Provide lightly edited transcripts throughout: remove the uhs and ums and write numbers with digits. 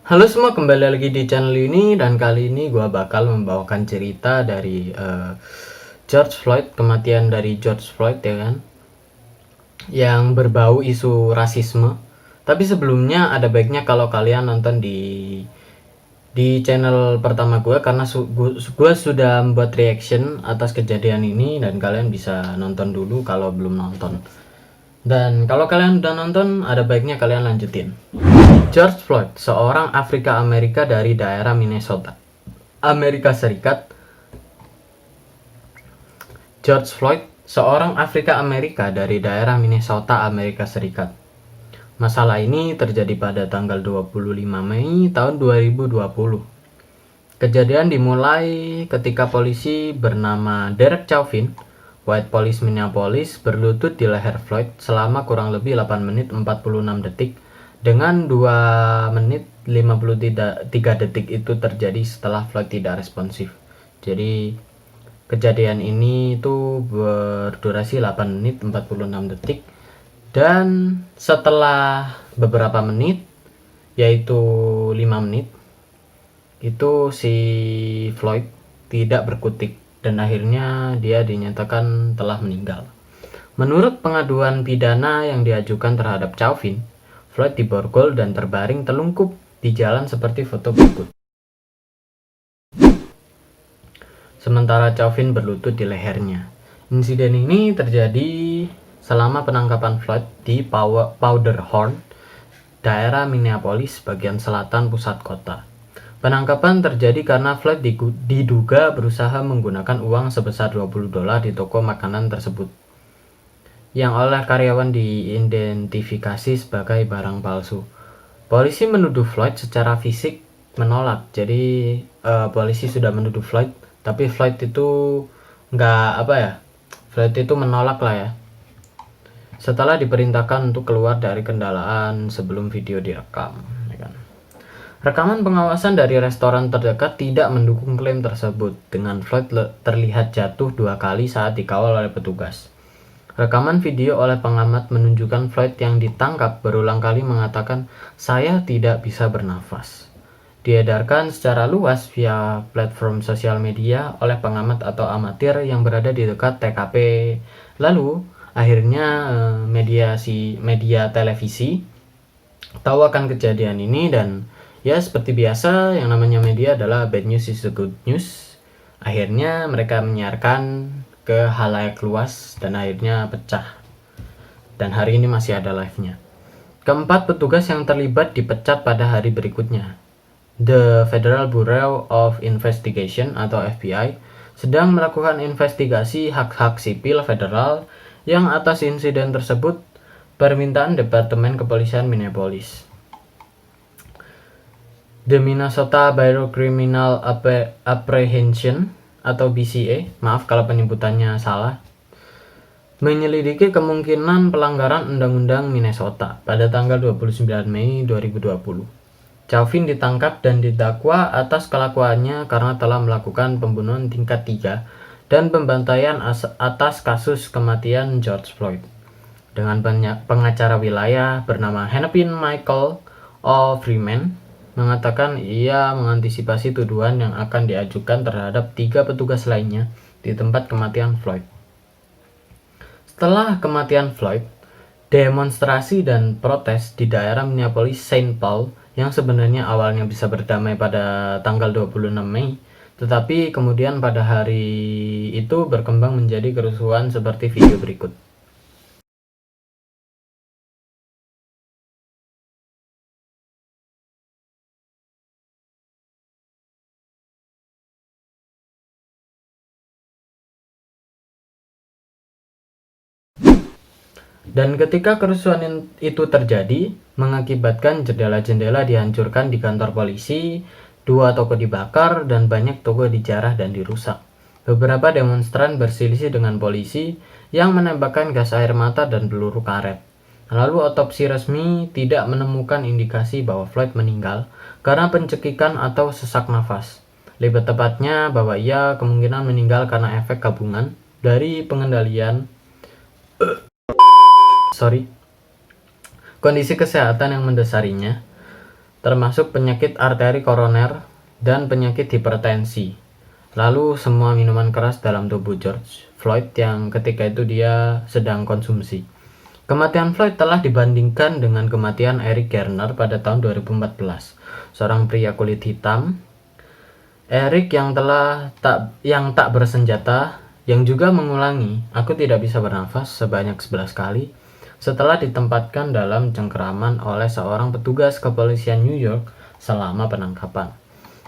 Halo semua, kembali lagi di channel ini, dan kali ini gue bakal membawakan cerita dari George Floyd, kematian dari George Floyd ya kan, yang berbau isu rasisme. Tapi sebelumnya ada baiknya kalau kalian nonton di channel pertama gue, karena gue sudah membuat reaction atas kejadian ini, dan kalian bisa nonton dulu kalau belum nonton. Dan kalau kalian udah nonton, ada baiknya kalian lanjutin. George Floyd, seorang Afrika Amerika dari daerah Minnesota, Amerika Serikat. George Floyd, seorang Afrika Amerika dari daerah Minnesota, Amerika Serikat. Masalah ini terjadi pada tanggal 25 Mei tahun 2020. Kejadian dimulai ketika polisi bernama Derek Chauvin, White Police Minneapolis, berlutut di leher Floyd selama kurang lebih 8 menit 46 detik, dengan 2 menit 53 detik itu terjadi setelah Floyd tidak responsif. Jadi kejadian ini itu berdurasi 8 menit 46 detik, dan setelah beberapa menit, yaitu 5 menit, itu si Floyd tidak berkutik dan akhirnya dia dinyatakan telah meninggal. Menurut pengaduan pidana yang diajukan terhadap Chauvin, Floyd diborgol dan terbaring telungkup di jalan seperti foto berikut. Sementara Chauvin berlutut di lehernya. Insiden ini terjadi selama penangkapan Floyd di Powderhorn, daerah Minneapolis, bagian selatan pusat kota. Penangkapan terjadi karena Floyd diduga berusaha menggunakan uang sebesar $20 di toko makanan tersebut, yang oleh karyawan diidentifikasi sebagai barang palsu. Polisi menuduh Floyd secara fisik menolak. Jadi polisi sudah menuduh Floyd, tapi Floyd itu Floyd itu menolak lah ya. Setelah diperintahkan untuk keluar dari kendaraan sebelum video direkam. Rekaman pengawasan dari restoran terdekat tidak mendukung klaim tersebut, dengan Floyd terlihat jatuh 2 kali saat dikawal oleh petugas. Rekaman video oleh pengamat menunjukkan Floyd yang ditangkap berulang kali mengatakan, "Saya tidak bisa bernafas." Diedarkan secara luas via platform sosial media oleh pengamat atau amatir yang berada di dekat TKP. Lalu, akhirnya media televisi tahu akan kejadian ini, dan ya seperti biasa, yang namanya media adalah bad news is a good news. Akhirnya mereka menyiarkan ke halayak luas dan akhirnya pecah. Dan hari ini masih ada live-nya. Keempat petugas yang terlibat dipecat pada hari berikutnya. The Federal Bureau of Investigation atau FBI sedang melakukan investigasi hak-hak sipil federal yang atas insiden tersebut, permintaan Departemen Kepolisian Minneapolis. The Minnesota Bureau Criminal Apprehension atau BCA, maaf kalau penyebutannya salah, menyelidiki kemungkinan pelanggaran undang-undang Minnesota pada tanggal 29 Mei 2020. Chauvin ditangkap dan didakwa atas kelakuannya karena telah melakukan pembunuhan tingkat 3 dan pembantaian atas kasus kematian George Floyd. Dengan pengacara wilayah bernama Hennepin Michael O. Freeman mengatakan ia mengantisipasi tuduhan yang akan diajukan terhadap 3 petugas lainnya di tempat kematian Floyd. Setelah kematian Floyd, demonstrasi dan protes di daerah Minneapolis Saint Paul yang sebenarnya awalnya bisa berdamai pada tanggal 26 Mei, tetapi kemudian pada hari itu berkembang menjadi kerusuhan seperti video berikut. Dan ketika kerusuhan itu terjadi, mengakibatkan jendela-jendela dihancurkan di kantor polisi, 2 toko dibakar, dan banyak toko dijarah dan dirusak. Beberapa demonstran berselisih dengan polisi yang menembakkan gas air mata dan peluru karet. Lalu otopsi resmi tidak menemukan indikasi bahwa Floyd meninggal karena pencekikan atau sesak nafas. Lebih tepatnya bahwa ia kemungkinan meninggal karena efek gabungan dari kondisi kesehatan yang mendasarinya, termasuk penyakit arteri koroner dan penyakit hipertensi. Lalu semua minuman keras dalam tubuh George Floyd yang ketika itu dia sedang konsumsi. Kematian Floyd telah dibandingkan dengan kematian Eric Garner pada tahun 2014, seorang pria kulit hitam. Eric yang tak bersenjata, yang juga mengulangi "aku tidak bisa bernafas" sebanyak 11 kali setelah ditempatkan dalam cengkeraman oleh seorang petugas kepolisian New York selama penangkapan.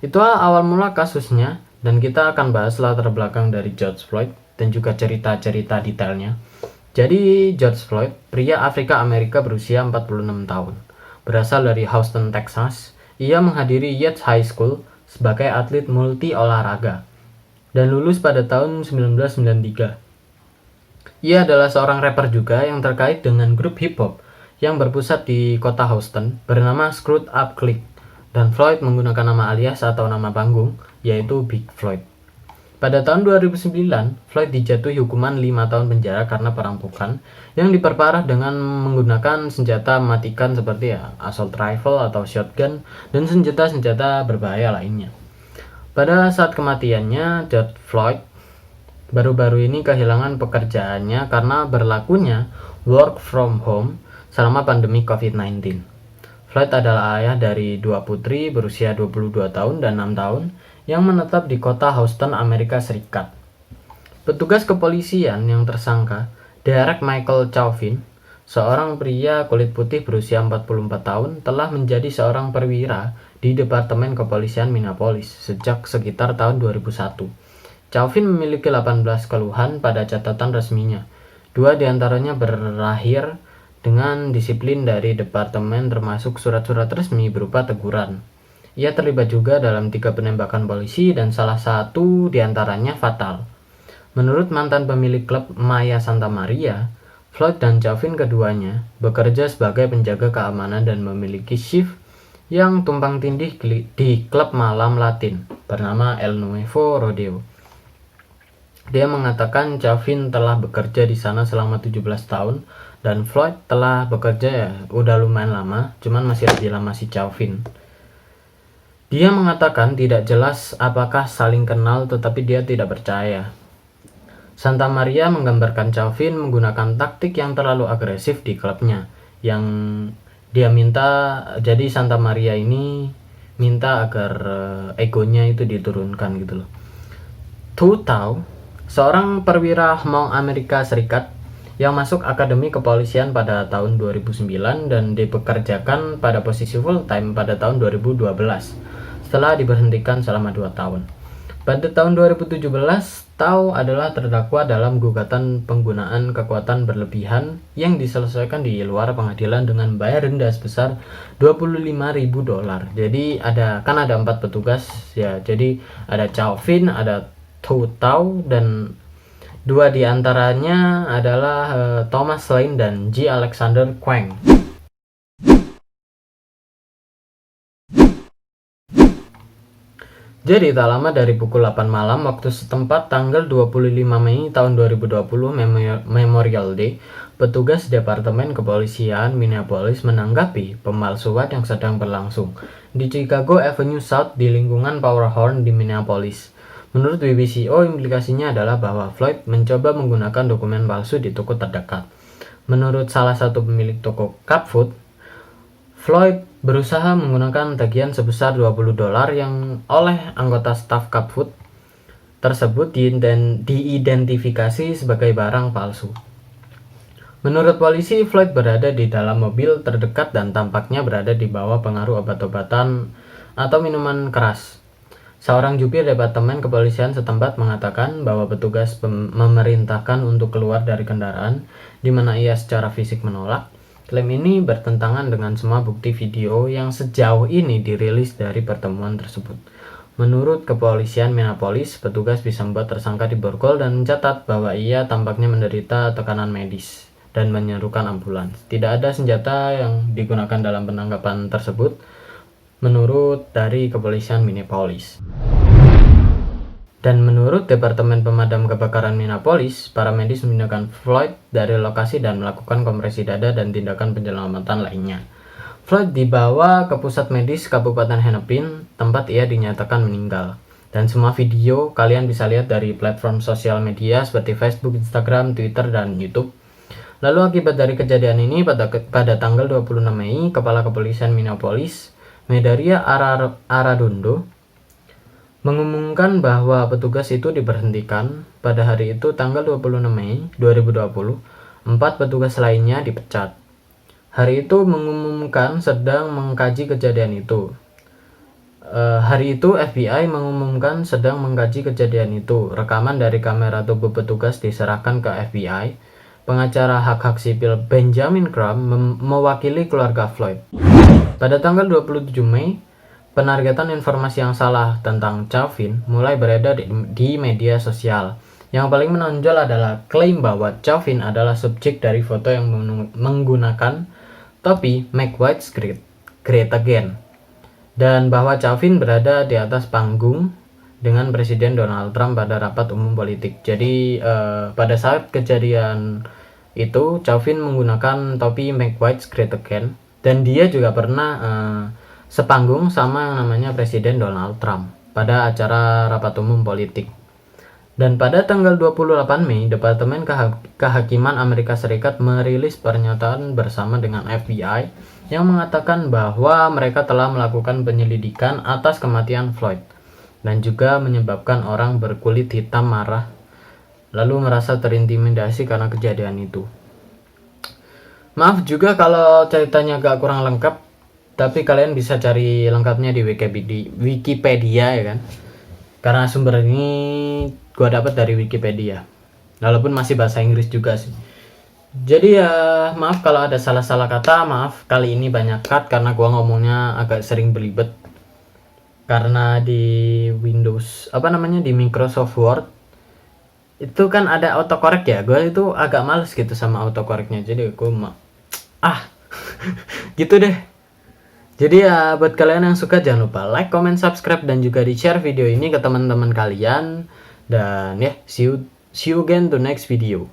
Itulah awal mula kasusnya, dan kita akan bahas latar belakang dari George Floyd dan juga cerita-cerita detailnya. Jadi George Floyd, pria Afrika Amerika berusia 46 tahun, berasal dari Houston, Texas. Ia menghadiri Yates High School sebagai atlet multi olahraga dan lulus pada tahun 1993. Ia adalah seorang rapper juga yang terkait dengan grup hip hop yang berpusat di kota Houston bernama Screwed Up Click, dan Floyd menggunakan nama alias atau nama panggung yaitu Big Floyd. Pada tahun 2009, Floyd dijatuhi hukuman 5 tahun penjara karena perampokan yang diperparah dengan menggunakan senjata mematikan seperti assault rifle atau shotgun dan senjata-senjata berbahaya lainnya. Pada saat kematiannya, George Floyd baru-baru ini kehilangan pekerjaannya karena berlakunya work from home selama pandemi COVID-19. Floyd adalah ayah dari 2 putri berusia 22 tahun dan 6 tahun yang menetap di kota Houston, Amerika Serikat. Petugas kepolisian yang tersangka, Derek Michael Chauvin, seorang pria kulit putih berusia 44 tahun, telah menjadi seorang perwira di Departemen Kepolisian Minneapolis sejak sekitar tahun 2001. Chauvin memiliki 18 keluhan pada catatan resminya. 2 diantaranya berakhir dengan disiplin dari departemen, termasuk surat-surat resmi berupa teguran. Ia terlibat juga dalam 3 penembakan polisi dan salah satu diantaranya fatal. Menurut mantan pemilik klub Maya Santa Maria, Floyd dan Chauvin keduanya bekerja sebagai penjaga keamanan dan memiliki shift yang tumpang tindih di klub malam Latin bernama El Nuevo Rodeo. Dia mengatakan Chauvin telah bekerja di sana selama 17 tahun dan Floyd telah bekerja udah lumayan lama, cuman masih lebih lama si Chauvin. Dia mengatakan tidak jelas apakah saling kenal, tetapi dia tidak percaya. Santa Maria menggambarkan Chauvin menggunakan taktik yang terlalu agresif di klubnya, yang dia minta, jadi Santa Maria ini minta agar egonya itu diturunkan gitu loh. Tu Tao, seorang perwira Hmong Amerika Serikat yang masuk Akademi Kepolisian pada tahun 2009 dan dipekerjakan pada posisi full time pada tahun 2012 setelah diberhentikan selama 2 tahun. Pada tahun 2017, Tao adalah terdakwa dalam gugatan penggunaan kekuatan berlebihan yang diselesaikan di luar pengadilan dengan bayar denda sebesar $25.000. Jadi ada 4 petugas ya. Jadi ada Chauvin, ada Tu Tao, dan 2 diantaranya adalah Thomas Lane dan G. Alexander Kwang. Jadi tak lama dari pukul 8 malam waktu setempat tanggal 25 Mei tahun 2020 Memorial Day, petugas Departemen Kepolisian Minneapolis menanggapi pemalsuan yang sedang berlangsung di Chicago Avenue South di lingkungan Powderhorn di Minneapolis. Menurut BBCO, implikasinya adalah bahwa Floyd mencoba menggunakan dokumen palsu di toko terdekat. Menurut salah satu pemilik toko cat food, Floyd berusaha menggunakan tagihan sebesar $20 yang oleh anggota staf cat food tersebut diidentifikasi sebagai barang palsu. Menurut polisi, Floyd berada di dalam mobil terdekat dan tampaknya berada di bawah pengaruh obat-obatan atau minuman keras. Seorang jubir Departemen Kepolisian setempat mengatakan bahwa petugas memerintahkan untuk keluar dari kendaraan, di mana ia secara fisik menolak. Klaim ini bertentangan dengan semua bukti video yang sejauh ini dirilis dari pertemuan tersebut. Menurut kepolisian Minneapolis, petugas bisa membuat tersangka diborgol dan mencatat bahwa ia tampaknya menderita tekanan medis dan menyerukan ambulans. Tidak ada senjata yang digunakan dalam penangkapan tersebut, menurut dari kepolisian Minneapolis. Dan menurut Departemen Pemadam Kebakaran Minneapolis, para medis memindahkan Floyd dari lokasi dan melakukan kompresi dada dan tindakan penyelamatan lainnya. Floyd dibawa ke pusat medis Kabupaten Hennepin, tempat ia dinyatakan meninggal. Dan semua video kalian bisa lihat dari platform sosial media seperti Facebook, Instagram, Twitter, dan YouTube. Lalu akibat dari kejadian ini, pada tanggal 26 Mei, Kepala Kepolisian Minneapolis, Medaria Aradondo, mengumumkan bahwa petugas itu diberhentikan. Pada hari itu, tanggal 26 Mei 2020, 4 petugas lainnya dipecat. Hari itu mengumumkan sedang mengkaji kejadian itu. Hari itu FBI mengumumkan sedang mengkaji kejadian itu. Rekaman dari kamera tubuh petugas diserahkan ke FBI. Pengacara hak-hak sipil Benjamin Crump mewakili keluarga Floyd. Pada tanggal 27 Mei, penargetan informasi yang salah tentang Chauvin mulai beredar di media sosial. Yang paling menonjol adalah klaim bahwa Chauvin adalah subjek dari foto yang menggunakan topi Make White Great Again, dan bahwa Chauvin berada di atas panggung dengan Presiden Donald Trump pada rapat umum politik. Jadi pada saat kejadian itu Chauvin menggunakan topi Make White Great Again, dan dia juga pernah sepanggung sama yang namanya Presiden Donald Trump pada acara rapat umum politik. Dan pada tanggal 28 Mei, Departemen Kehakiman Amerika Serikat merilis pernyataan bersama dengan FBI yang mengatakan bahwa mereka telah melakukan penyelidikan atas kematian Floyd dan juga menyebabkan orang berkulit hitam marah lalu merasa terintimidasi karena kejadian itu. Maaf juga kalau ceritanya agak kurang lengkap, tapi kalian bisa cari lengkapnya di Wikipedia ya kan. Karena sumber ini gua dapat dari Wikipedia, walaupun masih bahasa Inggris juga sih. Jadi ya maaf kalau ada salah-salah kata, maaf kali ini banyak cut karena gua ngomongnya agak sering belibet. Karena di Windows di Microsoft Word itu kan ada autocorrect ya, gua itu agak males gitu sama autocorrectnya, jadi gua gitu deh. Jadi ya buat kalian yang suka jangan lupa like, comment, subscribe, dan juga di share video ini ke teman-teman kalian. Dan ya see you again to next video.